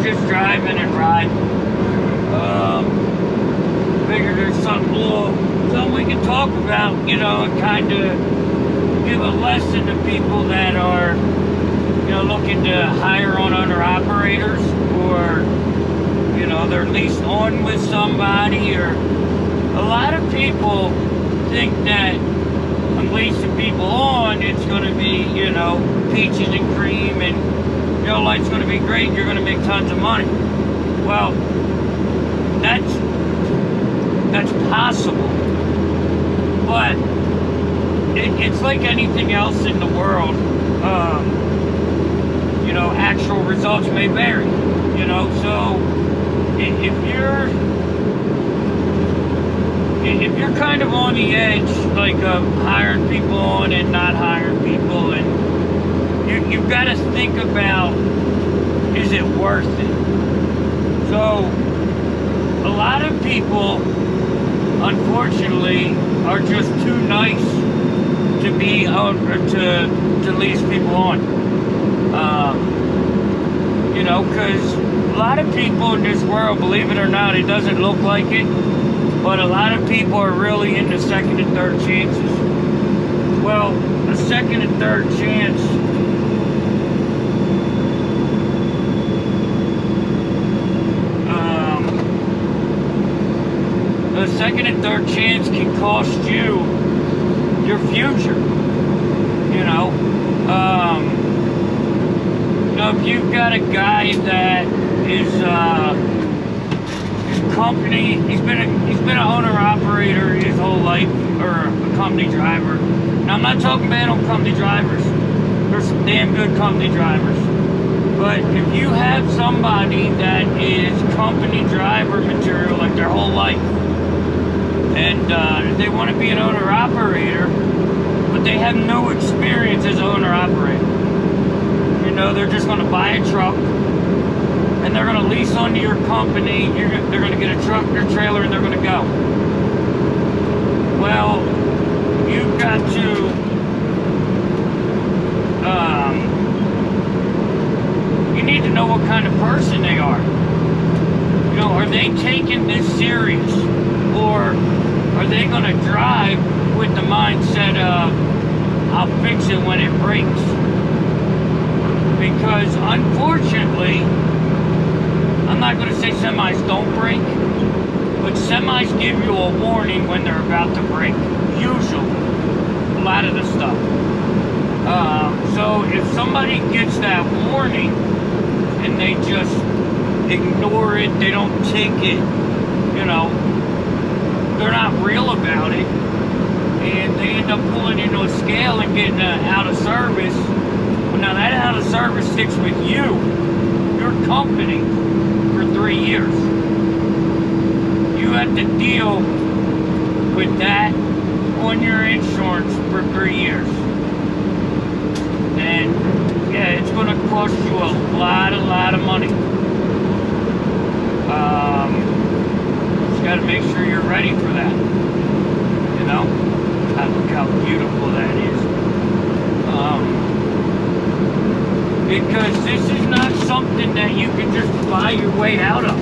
just driving and riding. Figured there's something we can talk about, you know, and kind of give a lesson to people that are, you know, looking to hire on owner-operators, or, you know, they're leased on with somebody. Or a lot of people think that I'm leasing people on, it's going to be, you know, peaches and cream, and, you know, life's going to be great, you're going to make tons of money. Well, that's possible, but it's like anything else in the world. You know, actual results may vary, you know. So if you're kind of on the edge, like hiring people on and not hiring people, and you've got to think about, is it worth it? So a lot of people, unfortunately, are just too nice to be to lease people on. You know, because a lot of people in this world, believe it or not, it doesn't look like it, but a lot of people are really into second and third chances. Well, a second and third chance, a second and third chance can cost you your future. You know, if you've got a guy that is his company, he's been an owner operator his whole life, or a company driver. Now, I'm not talking bad on company drivers. There's some damn good company drivers. But if you have somebody that is company driver material like their whole life, and they want to be an owner-operator, but they have no experience as an owner-operator. You know, they're just going to buy a truck, and they're going to lease onto your company. They're going to get a truck, their trailer, and they're going to go. Well, you've got to you need to know what kind of person they are. You know, are they taking this serious? Or are they going to drive with the mindset of, I'll fix it when it breaks? Because unfortunately, I'm not going to say semis don't break, but semis give you a warning when they're about to break. Usually, a lot of the stuff. So if somebody gets that warning and they just ignore it, they don't take it, you know, they're not real about it, and they end up pulling into a scale and getting out of service. Well, now that out of service sticks with you, your company, for 3 years. You have to deal with that on your insurance for 3 years. And yeah, it's going to cost you a lot of money. Got to make sure you're ready for that. You know, look how beautiful that is. Because this is not something that you can just buy your way out of.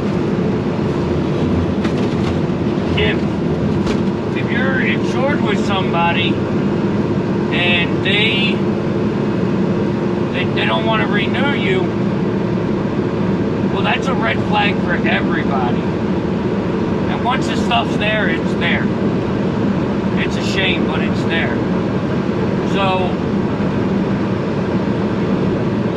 If you're insured with somebody and they don't want to renew you, well, that's a red flag for everybody. Once the stuff's there, it's there. It's a shame, but it's there. So,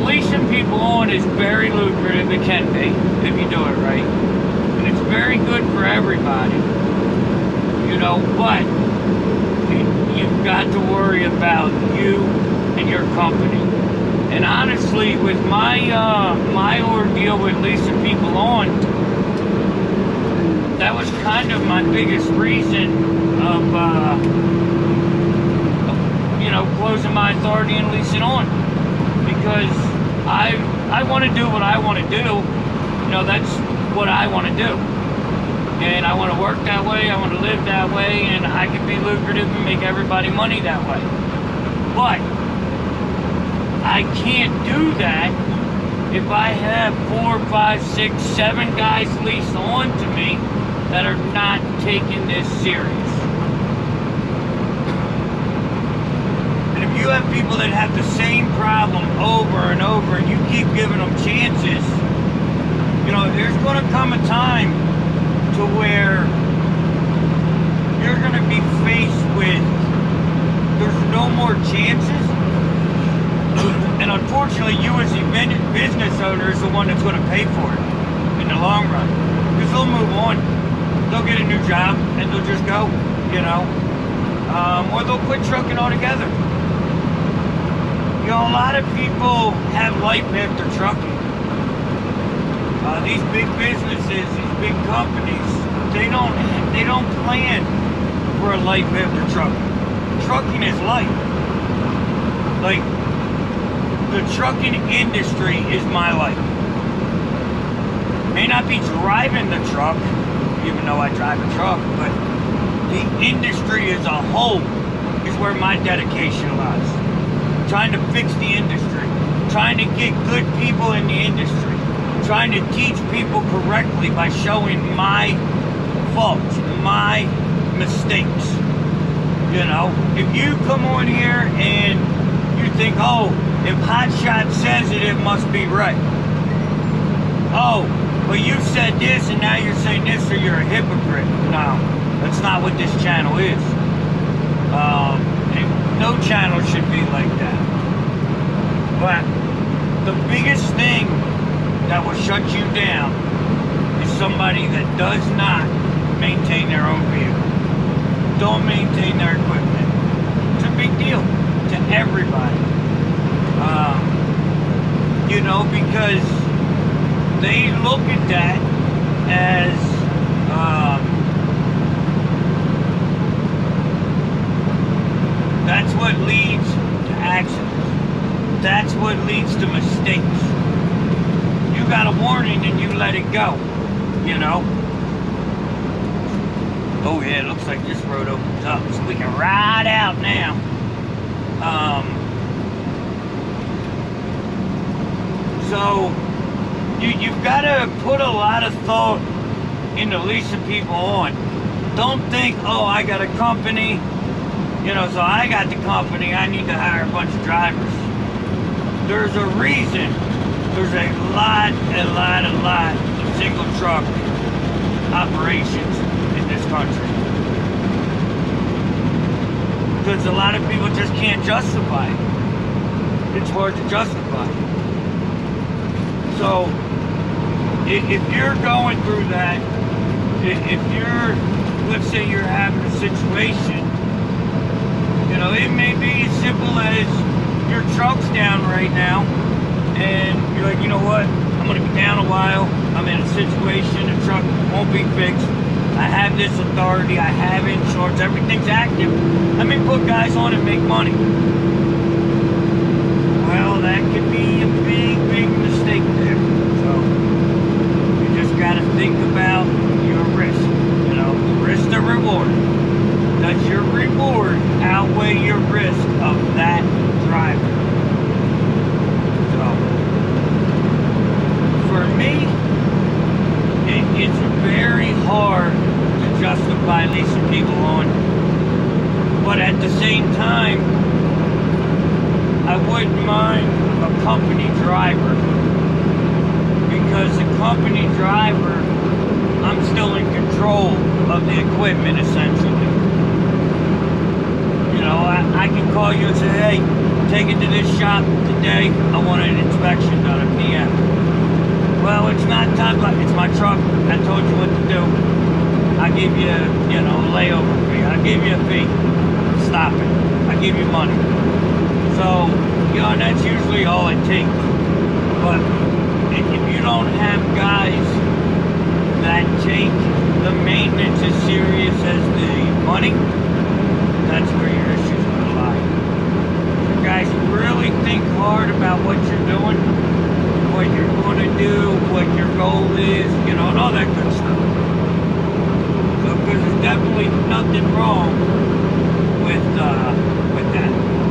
leasing people on is very lucrative. It can be, if you do it right. And it's very good for everybody. You know, but you've got to worry about you and your company. And honestly, with my ordeal with leasing people on, that was kind of my biggest reason of you know, closing my authority and leasing on, because I want to do what I want to do. You know, that's what I want to do, and I want to work that way, I want to live that way, and I can be lucrative and make everybody money that way. But I can't do that if I have 4, 5, 6, 7 guys leased on to me that are not taking this serious. And if you have people that have the same problem over and over and you keep giving them chances, you know, there's going to come a time to where you're going to be faced with there's no more chances. And unfortunately, you as a business owner is the one that's going to pay for it in the long run. Because they'll move on. They'll get a new job and they'll just go, you know. Or they'll quit trucking altogether. You know, a lot of people have life after trucking. These big businesses, these big companies, they don't plan for a life after trucking. Trucking is life. Like, the trucking industry is my life. May not be driving the truck, even though I drive a truck, but the industry as a whole is where my dedication lies. Trying to fix the industry, trying to get good people in the industry, trying to teach people correctly by showing my faults, my mistakes. You know, if you come on here and you think, oh, if Hotshot says it, it must be right. Oh, but you said this and now you're saying this, so you're a hypocrite. No, that's not what this channel is. No channel should be like that. But the biggest thing that will shut you down is somebody that does not maintain their own vehicle. Don't maintain their equipment. It's a big deal to everybody. You know, because they look at that as that's what leads to accidents. That's what leads to mistakes. You got a warning and you let it go, you know. Oh yeah, it looks like this road opens up, so we can ride out now. So you've got to put a lot of thought into leasing people on. Don't think, oh, I got a company, you know, so I got the company, I need to hire a bunch of drivers. There's a reason. There's a lot of single truck operations in this country. Because a lot of people just can't justify it. It's hard to justify. So, if you're going through that, if you're, let's say you're having a situation, you know, it may be as simple as your truck's down right now, and you're like, you know what, I'm going to be down a while, I'm in a situation, the truck won't be fixed, I have this authority, I have insurance, everything's active, let me put guys on and make money. Well, that could be a big mistake there. So, you just got to think about your risk, you know, risk to reward. Does your reward outweigh your risk of that driver? So, for me, it's very hard to justify leasing people on, but at the same time, I wouldn't mind a company driver, because the company driver, I'm still in control of the equipment essentially. You know, I can call you and say, hey, take it to this shop today, I want an inspection done at PM. Well, it's not time, it's my truck, I told you what to do. I give you, you know, a layover fee, I give you a fee, stop it, I give you money. So, you know, that's usually all it takes. But if you don't have guys that take the maintenance as serious as the money, that's where your issue's going to lie. You guys really think hard about what you're doing, what you're going to do, what your goal is, you know, and all that good stuff. So, because there's definitely nothing wrong with that.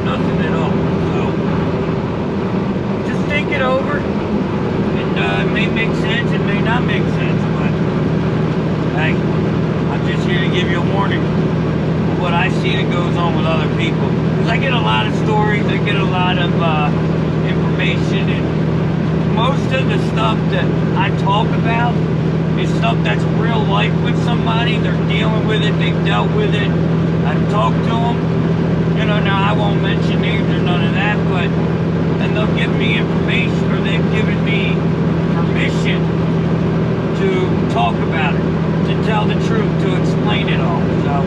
Nothing at all. So, just think it over. And it may make sense, it may not make sense, but hey, I'm just here to give you a warning of what I see that goes on with other people. Because I get a lot of stories, I get a lot of information, and most of the stuff that I talk about is stuff that's real life with somebody. They're dealing with it, they've dealt with it. I've talked to them. You know, now I won't mention names or none of that, but and they'll give me information, or they've given me permission to talk about it, to tell the truth, to explain it all. So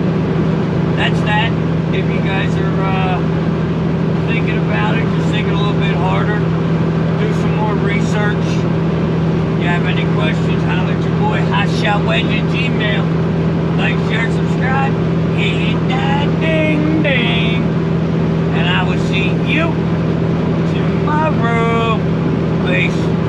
that's that. If you guys are thinking about it, just think it a little bit harder, do some more research. If you have any questions, holler at your boy Hotshot Wedge at Gmail. Like, share, subscribe, hit that ding ding, and I will see you tomorrow. Peace.